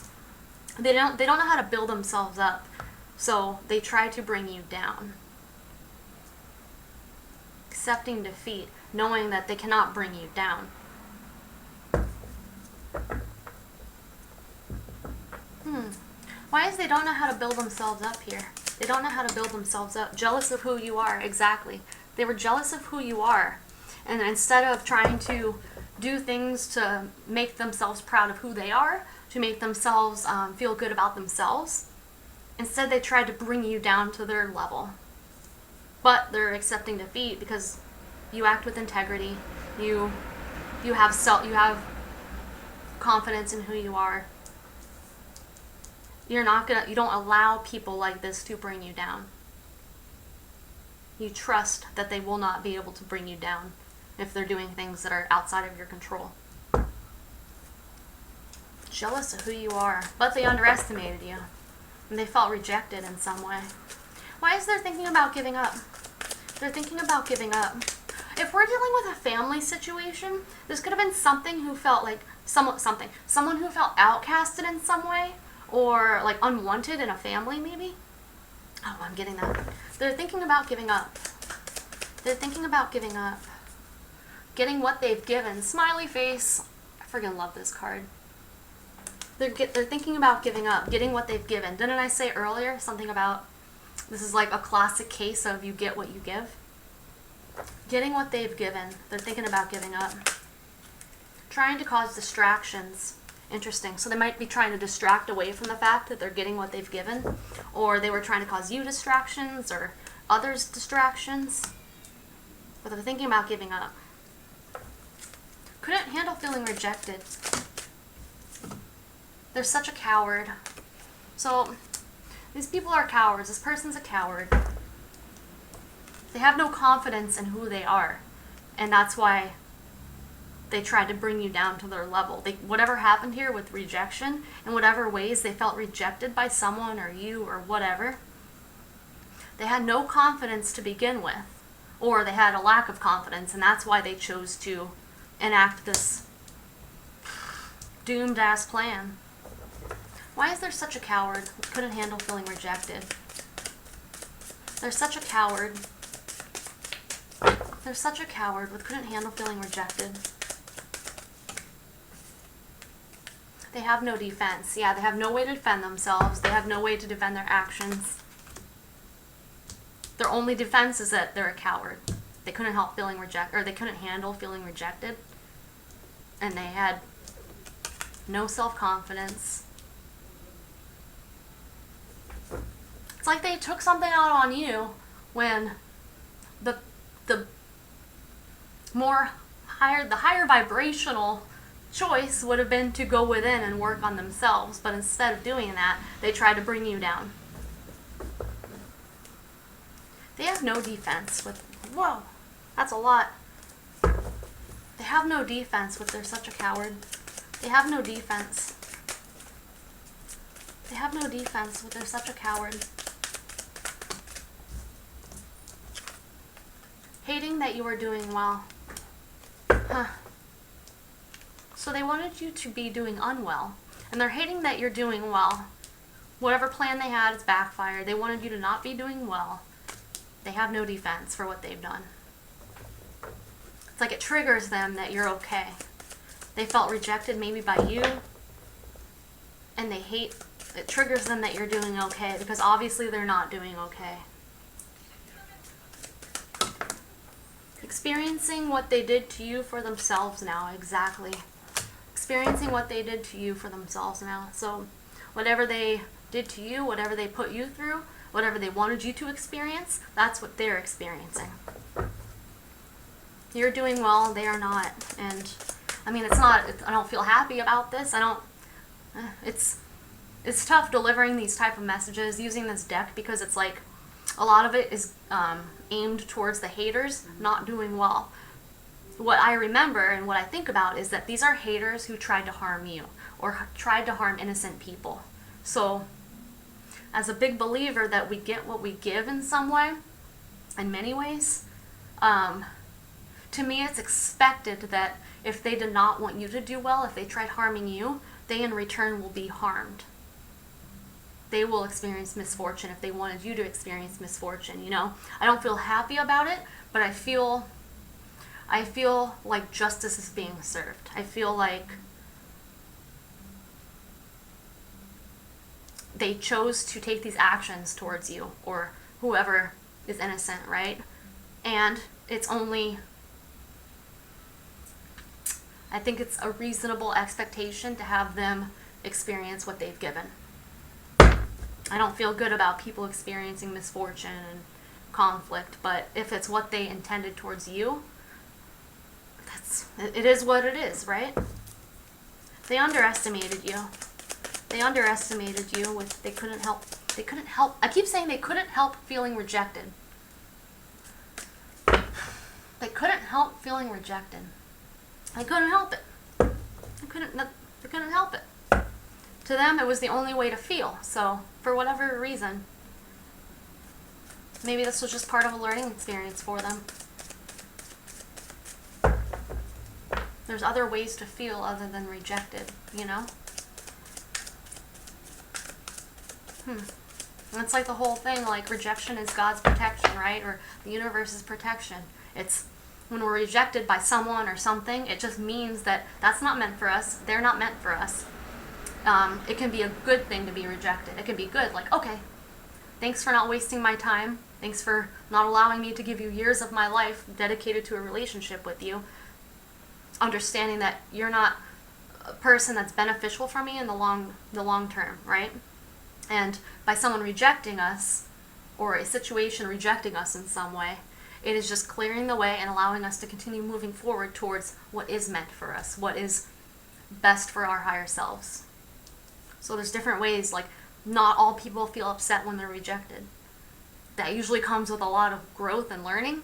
S1: They don't know how to build themselves up, so they try to bring you down. Accepting defeat, knowing that they cannot bring you down. Why is they don't know how to build themselves up here? They don't know how to build themselves up. Jealous of who you are, exactly. They were jealous of who you are. And instead of trying to do things to make themselves proud of who they are, to make themselves feel good about themselves, instead they tried to bring you down to their level. But they're accepting defeat because you act with integrity. You have confidence in who you are. You don't allow people like this to bring you down. You trust that they will not be able to bring you down if they're doing things that are outside of your control. Jealous of who you are, but they underestimated you. And they felt rejected in some way. Why is there thinking about giving up? They're thinking about giving up. If we're dealing with a family situation, this could have been something who felt like someone who felt outcasted in some way, or like unwanted in a family maybe. Oh, I'm getting that. They're thinking about giving up. They're thinking about giving up. Getting what they've given. Smiley face. I freaking love this card. They're thinking about giving up, getting what they've given. Didn't I say earlier something about this is like a classic case of you get what you give? Getting what they've given. They're thinking about giving up. Trying to cause distractions. Interesting. So they might be trying to distract away from the fact that they're getting what they've given, or they were trying to cause you distractions or others distractions. But they're thinking about giving up. Couldn't handle feeling rejected. They're such a coward. So these people are cowards. This person's a coward. They have no confidence in who they are, and that's why they tried to bring you down to their level. Whatever happened here with rejection, in whatever ways they felt rejected by someone or you or whatever, they had no confidence to begin with, or they had a lack of confidence, and that's why they chose to enact this doomed ass plan. Why is there such a coward who couldn't handle feeling rejected? They're such a coward. They're such a coward who couldn't handle feeling rejected. They have no defense. Yeah, they have no way to defend themselves. They have no way to defend their actions. Their only defense is that they're a coward. They couldn't help feeling rejected, or they couldn't handle feeling rejected. And they had no self-confidence. It's like they took something out on you when the higher vibrational choice would have been to go within and work on themselves, but instead of doing that, they tried to bring you down. They have no defense with, whoa, that's a lot. They have no defense with they're such a coward. They have no defense. They have no defense with they're such a coward. Hating that you were doing well. Huh. So they wanted you to be doing unwell. And they're hating that you're doing well. Whatever plan they had, it's backfired. They wanted you to not be doing well. They have no defense for what they've done. It's like it triggers them that you're okay. They felt rejected maybe by you. And it triggers them that you're doing okay, because obviously they're not doing okay. Experiencing what they did to you for themselves now, exactly. Experiencing what they did to you for themselves now. So whatever they did to you, whatever they put you through, whatever they wanted you to experience, that's what they're experiencing. You're doing well, they are not. And I mean, I don't feel happy about this. It's tough delivering these type of messages using this deck, because it's like a lot of it is aimed towards the haters not doing well. What I remember and what I think about is that these are haters who tried to harm you or tried to harm innocent people. So as a big believer that we get what we give in some way, in many ways, to me it's expected that if they did not want you to do well, if they tried harming you, they in return will be harmed. They will experience misfortune if they wanted you to experience misfortune, you know? I don't feel happy about it, but I feel like justice is being served. I feel like they chose to take these actions towards you or whoever is innocent, right? And I think it's a reasonable expectation to have them experience what they've given. I don't feel good about people experiencing misfortune and conflict, but if it's what they intended towards you, it is what it is, right? They underestimated you. They underestimated you with they couldn't help. I keep saying they couldn't help feeling rejected. They couldn't help feeling rejected. They couldn't help it. They couldn't help it. To them, it was the only way to feel. So, for whatever reason, maybe this was just part of a learning experience for them. There's other ways to feel other than rejected, you know? And it's like the whole thing, like rejection is God's protection, right? Or the universe's protection. It's when we're rejected by someone or something, it just means that that's not meant for us. They're not meant for us. It can be a good thing to be rejected. It can be good, like, okay, thanks for not wasting my time. Thanks for not allowing me to give you years of my life dedicated to a relationship with you. Understanding that you're not a person that's beneficial for me in the long term, right? And by someone rejecting us, or a situation rejecting us in some way, it is just clearing the way and allowing us to continue moving forward towards what is meant for us, what is best for our higher selves. So there's different ways, like not all people feel upset when they're rejected. That usually comes with a lot of growth and learning.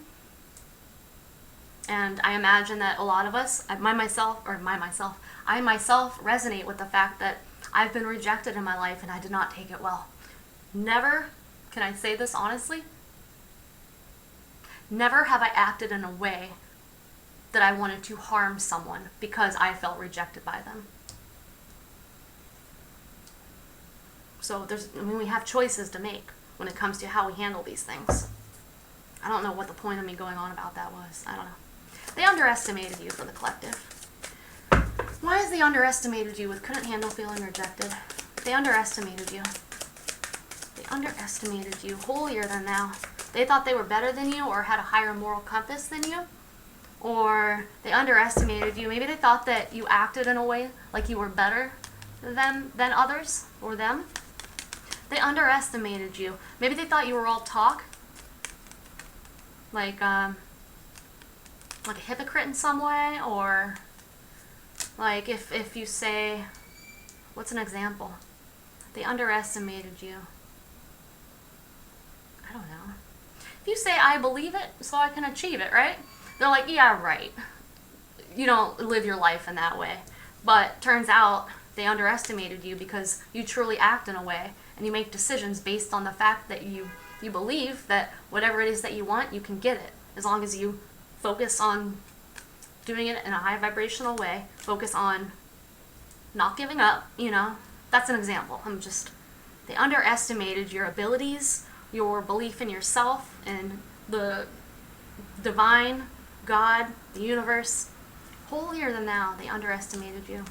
S1: And I imagine that a lot of us, I myself resonate with the fact that I've been rejected in my life and I did not take it well. Never, can I say this honestly? Never have I acted in a way that I wanted to harm someone because I felt rejected by them. So we have choices to make when it comes to how we handle these things. I don't know what the point of me going on about that was. I don't know. They underestimated you for the collective. Why is they underestimated you with couldn't handle feeling rejected? They underestimated you. They underestimated you. Holier than thou. They thought they were better than you or had a higher moral compass than you. Or they underestimated you. Maybe they thought that you acted in a way like you were better than others or them. They underestimated you. Maybe they thought you were all talk. Like a hypocrite in some way, or like if you say, what's an example? They underestimated you. I don't know. If you say, I believe it, so I can achieve it, right? They're like, yeah, right. You don't live your life in that way. But turns out they underestimated you because you truly act in a way and you make decisions based on the fact that you believe that whatever it is that you want, you can get it. As long as you focus on doing it in a high vibrational way, focus on not giving up, you know. That's an example. They underestimated your abilities, your belief in yourself, and the divine, God, the universe. Holier than thou, they underestimated you.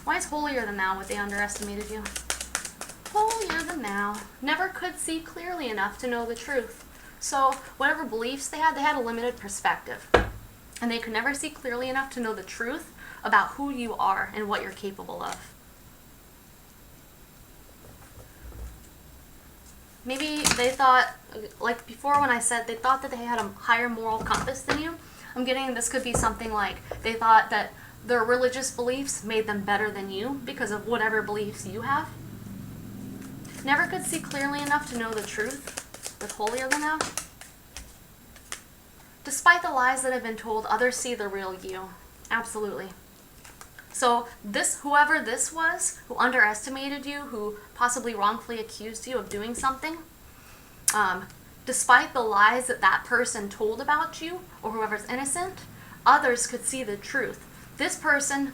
S1: Why is holier than thou what they underestimated you? Holier than thou never could see clearly enough to know the truth. So whatever beliefs they had a limited perspective. And they could never see clearly enough to know the truth about who you are and what you're capable of. Maybe they thought, like before when I said they thought that they had a higher moral compass than you, I'm getting this could be something like they thought that their religious beliefs made them better than you because of whatever beliefs you have. Never could see clearly enough to know the truth with holier than thou. Despite the lies that have been told, others see the real you. Absolutely. So whoever this was, who underestimated you, who possibly wrongfully accused you of doing something, despite the lies that that person told about you, or whoever's innocent, others could see the truth. This person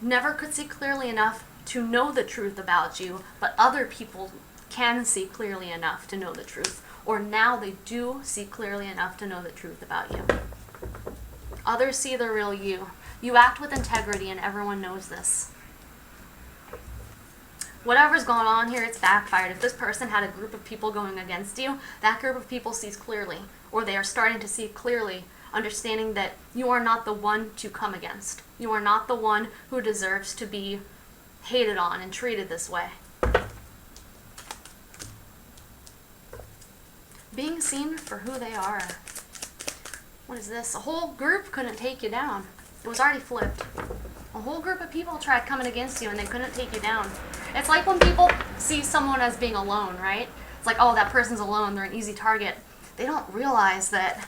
S1: never could see clearly enough to know the truth about you, but other people can see clearly enough to know the truth. Or now they do see clearly enough to know the truth about you. Others see the real you. You act with integrity, and everyone knows this. Whatever's going on here, it's backfired. If this person had a group of people going against you, that group of people sees clearly, or they are starting to see clearly, understanding that you are not the one to come against. You are not the one who deserves to be hated on and treated this way. Being seen for who they are. What is this? A whole group couldn't take you down. It was already flipped. A whole group of people tried coming against you and they couldn't take you down. It's like when people see someone as being alone, right? It's like, oh, that person's alone, they're an easy target. They don't realize that,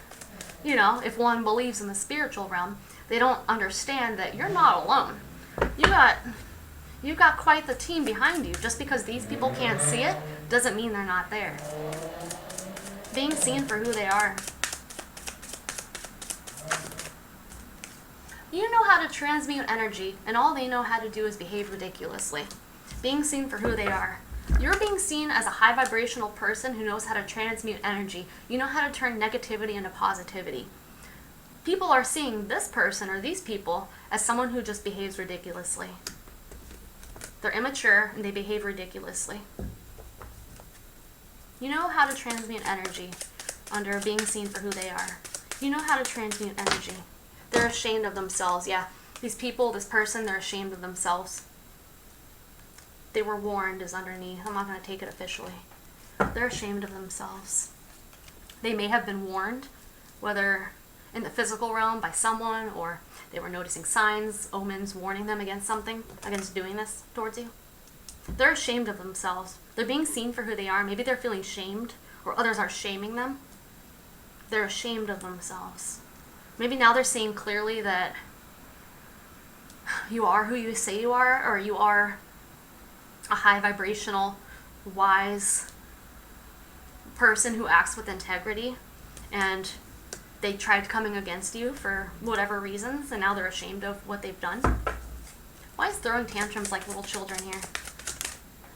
S1: you know, if one believes in the spiritual realm, they don't understand that you're not alone. You've got quite the team behind you. Just because these people can't see it doesn't mean they're not there. Being seen for who they are. You know how to transmute energy, and all they know how to do is behave ridiculously. Being seen for who they are. You're being seen as a high vibrational person who knows how to transmute energy. You know how to turn negativity into positivity. People are seeing this person or these people as someone who just behaves ridiculously. They're immature and they behave ridiculously. You know how to transmute energy under being seen for who they are. You know how to transmute energy. They're ashamed of themselves. Yeah, these people, this person, they're ashamed of themselves. They were warned is underneath. I'm not going to take it officially. They're ashamed of themselves. They may have been warned, whether in the physical realm by someone, or they were noticing signs, omens, warning them against something, against doing this towards you. They're ashamed of themselves. They're being seen for who they are. Maybe they're feeling shamed, or others are shaming them. They're ashamed of themselves. Maybe now they're seeing clearly that you are who you say you are, or you are a high vibrational, wise person who acts with integrity, and they tried coming against you for whatever reasons, and now they're ashamed of what they've done. Why is throwing tantrums like little children here?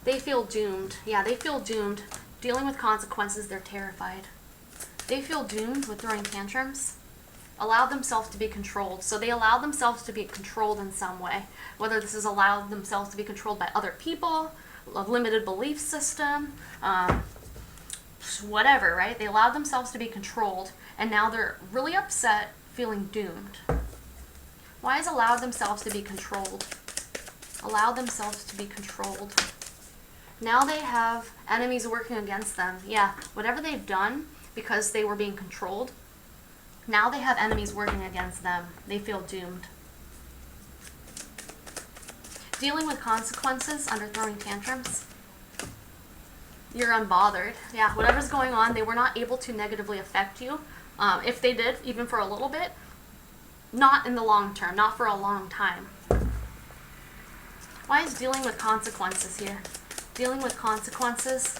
S1: They feel doomed. Yeah, they feel doomed. Dealing with consequences, they're terrified. They feel doomed with throwing tantrums. Allow themselves to be controlled. So they allow themselves to be controlled in some way. Whether this is allow themselves to be controlled by other people, a limited belief system, whatever, right? They allowed themselves to be controlled, and now they're really upset, feeling doomed. Why is allowed themselves to be controlled? Allow themselves to be controlled. Now they have enemies working against them. Yeah, whatever they've done because they were being controlled, now they have enemies working against them. They feel doomed. Dealing with consequences under throwing tantrums. You're unbothered. Yeah, whatever's going on, they were not able to negatively affect you. If they did, even for a little bit, not in the long term, not for a long time. Why is dealing with consequences here? Dealing with consequences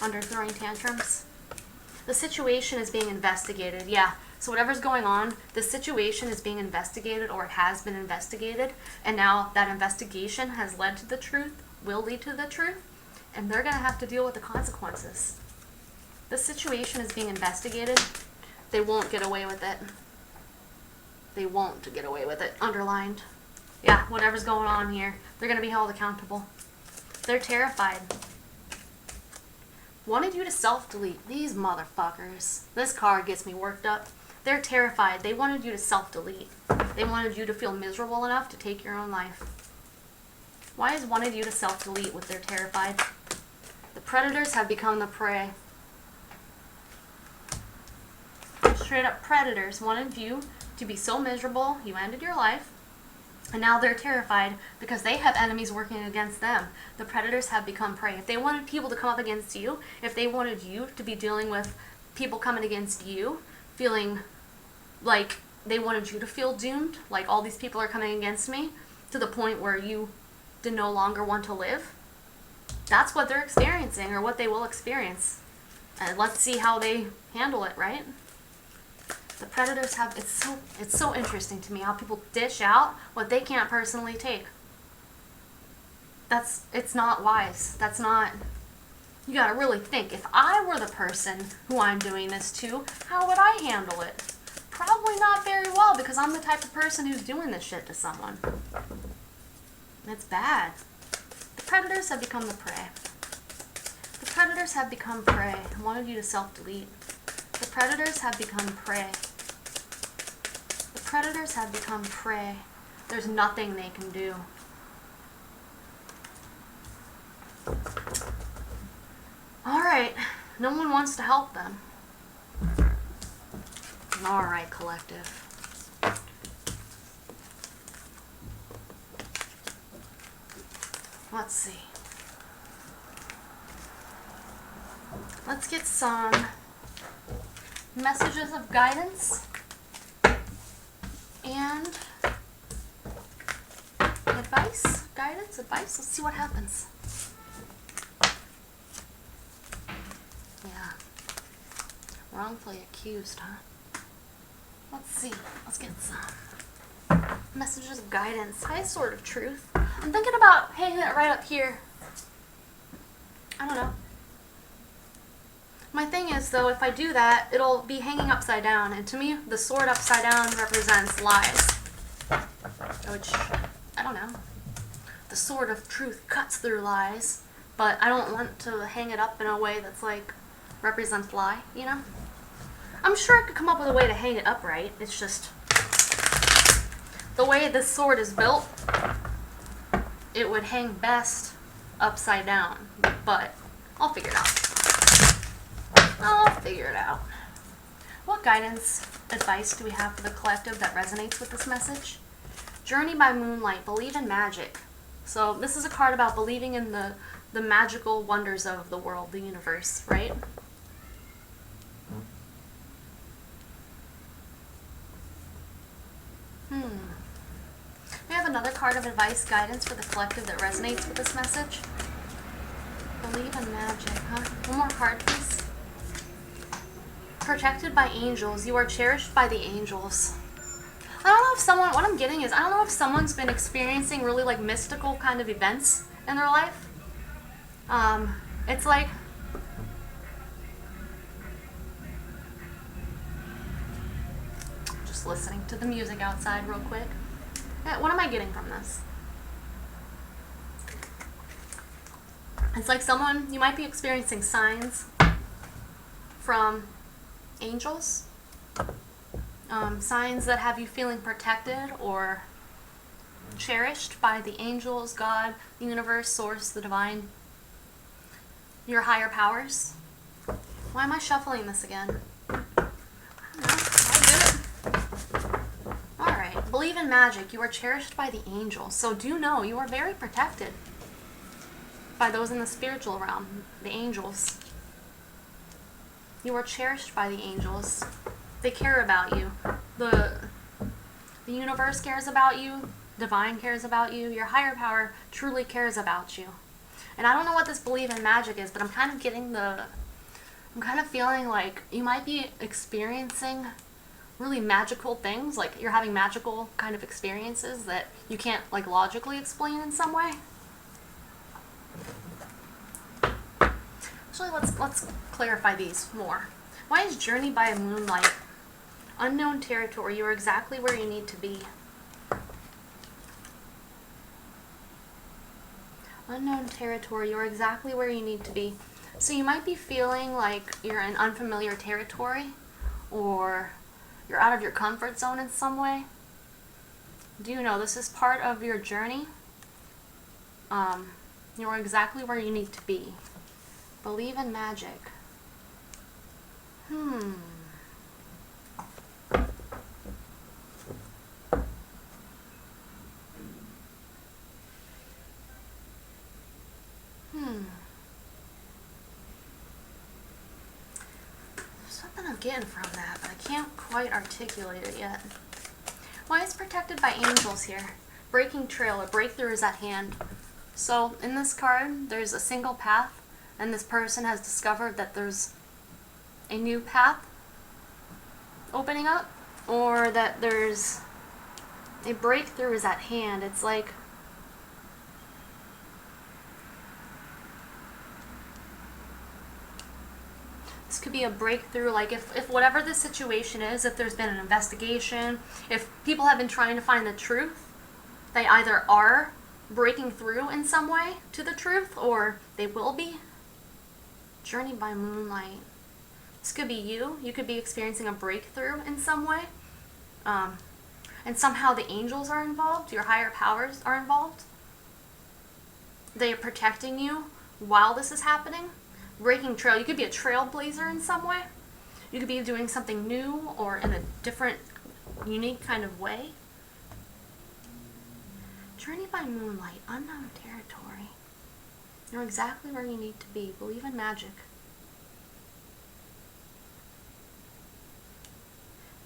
S1: under throwing tantrums. The situation is being investigated. Yeah, so whatever's going on, the situation is being investigated, or it has been investigated, and now that investigation has led to the truth, will lead to the truth, and they're going to have to deal with the consequences. The situation is being investigated. They won't get away with it. They won't get away with it. Underlined. Yeah, whatever's going on here, they're going to be held accountable. They're terrified. Wanted you to self-delete. These motherfuckers. This card gets me worked up. They're terrified. They wanted you to self-delete. They wanted you to feel miserable enough to take your own life. Why is wanted you to self-delete with they're terrified? The predators have become the prey. straight up predators wanted you to be so miserable, you ended your life, and now they're terrified because they have enemies working against them. The predators have become prey. If they wanted people to come up against you, if they wanted you to be dealing with people coming against you, feeling like they wanted you to feel doomed, like all these people are coming against me, to the point where you do no longer want to live, that's what they're experiencing, or what they will experience. And let's see how they handle it, right? The predators have, it's so interesting to me how people dish out what they can't personally take. It's not wise. That's not, you gotta really think, if I were the person who I'm doing this to, how would I handle it? Probably not very well, because I'm the type of person who's doing this shit to someone. It's bad. The predators have become the prey. The predators have become prey. I wanted you to self-delete. The predators have become prey. The predators have become prey. There's nothing they can do. Alright, no one wants to help them. Alright, collective. Let's see. Let's get some messages of guidance and advice. Guidance, advice. Let's see what happens. Yeah. Wrongfully accused, huh? Let's see. Let's get some messages of guidance. High Sword of Truth. I'm thinking about hanging it right up here. I don't know. My thing is, though, if I do that, it'll be hanging upside down. And to me, the sword upside down represents lies. Which, I don't know. The sword of truth cuts through lies. But I don't want to hang it up in a way that's like, represents lie, you know? I'm sure I could come up with a way to hang it upright. It's just, the way this sword is built, it would hang best upside down. But I'll figure it out. I'll figure it out. What guidance, advice do we have for the collective that resonates with this message? Journey by Moonlight, believe in magic. So this is a card about believing in the magical wonders of the world, the universe, right? We have another card of advice, guidance for the collective that resonates with this message. Believe in magic, huh? One more card, please. Protected by angels. You are cherished by the angels. I don't know if someone, what I'm getting is, I don't know if someone's been experiencing really like mystical kind of events in their life. It's like, just listening to the music outside real quick. What am I getting from this? It's like someone, you might be experiencing signs from angels. Signs that have you feeling protected or cherished by the angels, God, the universe, source, the divine, your higher powers. Why am I shuffling this again? I don't know. I'll do it. Alright. Believe in magic. You are cherished by the angels. So do know you are very protected by those in the spiritual realm, the angels. You are cherished by the angels. They care about you. The universe cares about you. Divine cares about you. Your higher power truly cares about you. And I don't know what this believe in magic is, but I'm kind of getting I'm kind of feeling like you might be experiencing really magical things, like you're having magical kind of experiences that you can't like logically explain in some way. Actually, let's clarify these more. Why is Journey by Moonlight? Unknown territory. You are exactly where you need to be. Unknown territory. You are exactly where you need to be. So you might be feeling like you're in unfamiliar territory, or you're out of your comfort zone in some way. Do you know this is part of your journey? You're exactly where you need to be. Believe in magic. getting from that, but I can't quite articulate it yet. Why is protected by angels here? Breaking trail, a breakthrough is at hand. So in this card, there's a single path, and this person has discovered that there's a new path opening up, or that there's a breakthrough is at hand. It's like this could be a breakthrough, like if whatever the situation is, if there's been an investigation, if people have been trying to find the truth, they either are breaking through in some way to the truth, or they will be. Journey by moonlight. This could be you. You could be experiencing a breakthrough in some way. And somehow the angels are involved, your higher powers are involved. They are protecting you while this is happening. Breaking trail, you could be a trailblazer in some way. You could be doing something new or in a different, unique kind of way. Journey by moonlight, unknown territory. You're exactly where you need to be. Believe in magic.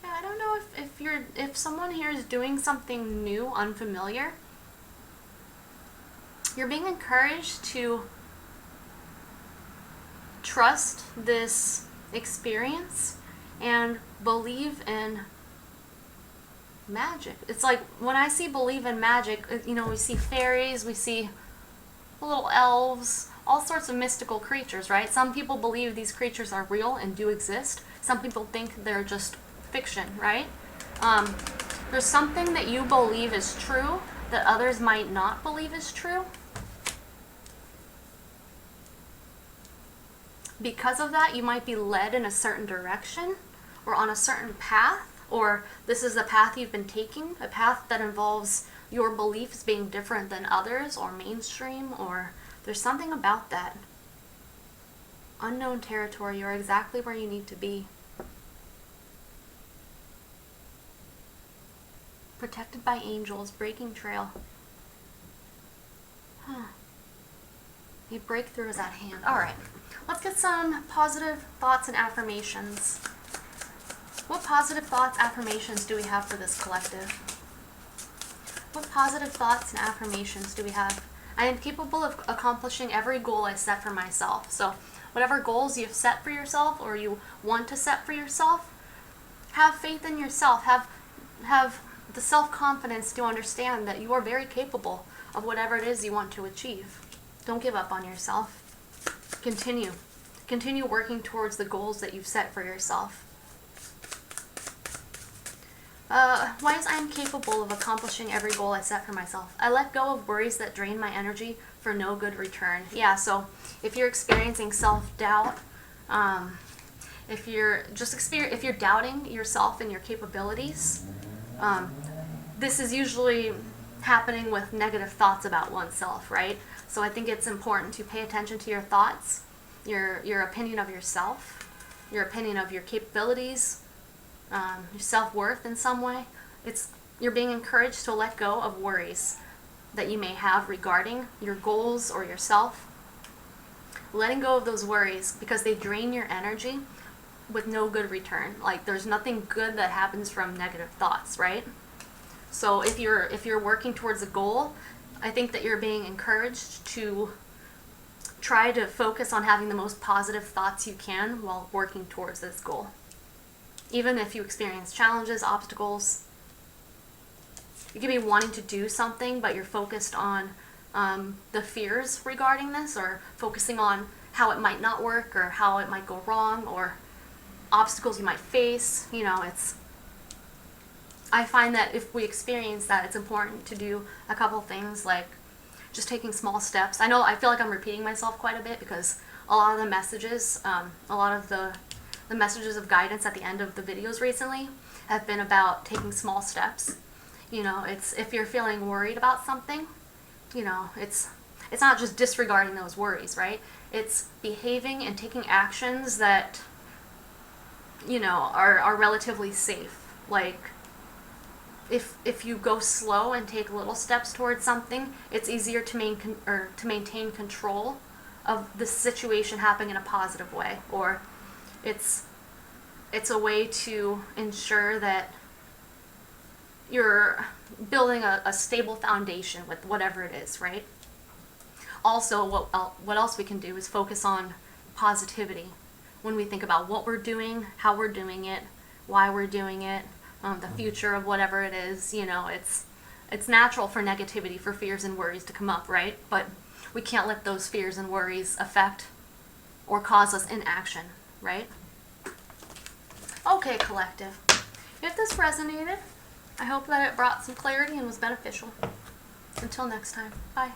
S1: Yeah, I don't know if someone here is doing something new, unfamiliar. You're being encouraged to trust this experience and believe in magic. It's like when I see believe in magic, we see fairies, we see little elves, all sorts of mystical creatures, right? Some people believe these creatures are real and do exist. Some people think they're just fiction, right? There's something that you believe is true that others might not believe is true. Because of that, you might be led in a certain direction or on a certain path, or this is the path you've been taking, a path that involves your beliefs being different than others or mainstream, or there's something about that. Unknown territory, you're exactly where you need to be. Protected by angels, breaking trail. A breakthrough is at hand. All right, let's get some positive thoughts and affirmations. What positive thoughts, affirmations do we have for this collective? What positive thoughts and affirmations do we have? I am capable of accomplishing every goal I set for myself. So whatever goals you've set for yourself or you want to set for yourself, have faith in yourself. Have the self-confidence to understand that you are very capable of whatever it is you want to achieve. Don't give up on yourself. Continue. Continue working towards the goals that you've set for yourself. Why is I am capable of accomplishing every goal I set for myself? I let go of worries that drain my energy for no good return. Yeah, so if you're experiencing self-doubt, if you're doubting yourself and your capabilities, this is usually happening with negative thoughts about oneself, right? So I think it's important to pay attention to your thoughts, your opinion of yourself, your opinion of your capabilities, your self-worth in some way. You're being encouraged to let go of worries that you may have regarding your goals or yourself. Letting go of those worries because they drain your energy with no good return. Like there's nothing good that happens from negative thoughts, right? So if you're working towards a goal, I think that you're being encouraged to try to focus on having the most positive thoughts you can while working towards this goal. Even if you experience challenges, obstacles, you could be wanting to do something, but you're focused on the fears regarding this, or focusing on how it might not work, or how it might go wrong, or obstacles you might face. I find that if we experience that, it's important to do a couple things, like just taking small steps. I feel like I'm repeating myself quite a bit because a lot of the messages, the messages of guidance at the end of the videos recently have been about taking small steps. It's if you're feeling worried about something, it's not just disregarding those worries, right? It's behaving and taking actions that, are relatively safe. Like, if you go slow and take little steps towards something, it's easier to maintain control of the situation happening in a positive way, or it's It's a way to ensure that you're building a stable foundation with whatever it is, right? Also, what else we can do is focus on positivity when we think about what we're doing, how we're doing it, why we're doing it, the future of whatever it is. You know, it's natural for negativity, for fears and worries to come up, right? But we can't let those fears and worries affect or cause us inaction, right? Okay, collective. If this resonated, I hope that it brought some clarity and was beneficial. Until next time, bye.